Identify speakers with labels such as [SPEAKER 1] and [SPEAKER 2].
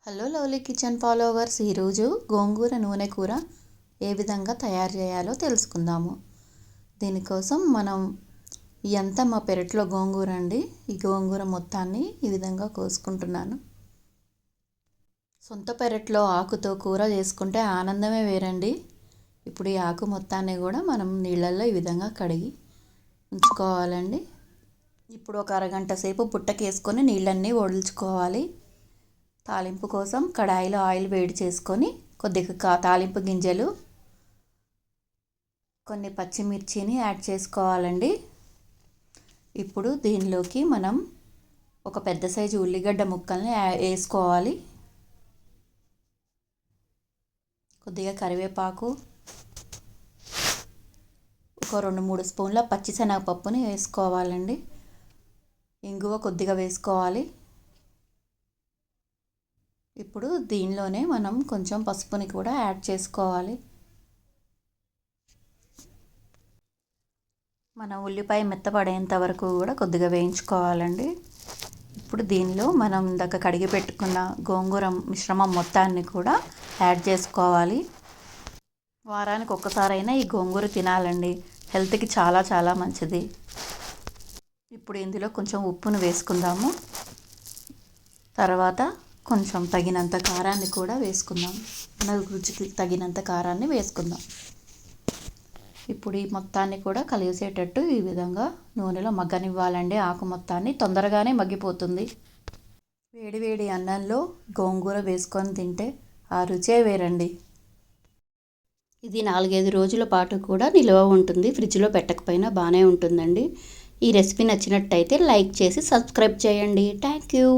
[SPEAKER 1] Hello lovely kitchen followers, ఈరోజు గోంగూర నూనె కూర ఏ విధంగా తయారు చేయాలో తెలుసుకుందాము. దీనికోసం ఇదంతా మా పెరట్లో గోంగూర అండి. ఈ గోంగూర మొత్తాన్ని ఈ విధంగా కోసుకుంటున్నాను. సొంత పెరట్లో ఆకుతో కూర చేసుకుంటే ఆనందమే వేరండి. ఇప్పుడు ఈ ఆకు మొత్తాన్ని కూడా మనం నీళ్ళల్లో ఈ విధంగా కడిగి ఉంచుకోవాలండి. ఇప్పుడు ఒక అరగంట సేపు పుట్టకేసుకొని నీళ్ళన్నీ వడుల్చుకోవాలి. తాలింపు కోసం కడాయిలో ఆయిల్ వేడి చేసుకొని కొద్దిగా తాలింపు గింజలు, కొన్ని పచ్చిమిర్చిని యాడ్ చేసుకోవాలండి. ఇప్పుడు దీనిలోకి మనం ఒక పెద్ద సైజు ఉల్లిగడ్డ ముక్కల్ని వేసుకోవాలి. కొద్దిగా కరివేపాకు, ఒక 2-3 స్పూన్ల పచ్చిశనగపప్పుని వేసుకోవాలండి. ఇంగువ కొద్దిగా వేసుకోవాలి. ఇప్పుడు దీనిలోనే మనం కొంచెం పసుపుని కూడా యాడ్ చేసుకోవాలి. మన ఉల్లిపాయ మెత్తపడేంత వరకు కూడా కొద్దిగా వేయించుకోవాలండి. ఇప్పుడు దీనిలో మనం ఇందాక కడిగి పెట్టుకున్న గోంగూర మిశ్రమం మొత్తాన్ని కూడా యాడ్ చేసుకోవాలి. వారానికి ఒక్కసారైనా ఈ గోంగూర తినాలండి. హెల్త్కి చాలా చాలా మంచిది. ఇప్పుడు ఇందులో కొంచెం ఉప్పును వేసుకుందాము. తర్వాత కొంచెం తగినంత కారాన్ని కూడా వేసుకుందాం. మన రుచికి తగినంత కారాన్ని వేసుకుందాం. ఇప్పుడు ఈ మొత్తాన్ని కూడా కలిసేటట్టు ఈ విధంగా నూనెలో మగ్గనివ్వాలండి. ఆకు మొత్తాన్ని తొందరగానే మగ్గిపోతుంది. వేడి వేడి అన్నంలో గోంగూర వేసుకొని తింటే ఆ రుచే వేరండి. ఇది 4-5 రోజుల పాటు కూడా నిల్వ ఉంటుంది. ఫ్రిడ్జ్లో పెట్టకపోయినా బాగానే ఉంటుందండి. ఈ రెసిపీ నచ్చినట్టయితే లైక్ చేసి సబ్స్క్రైబ్ చేయండి. Thank you.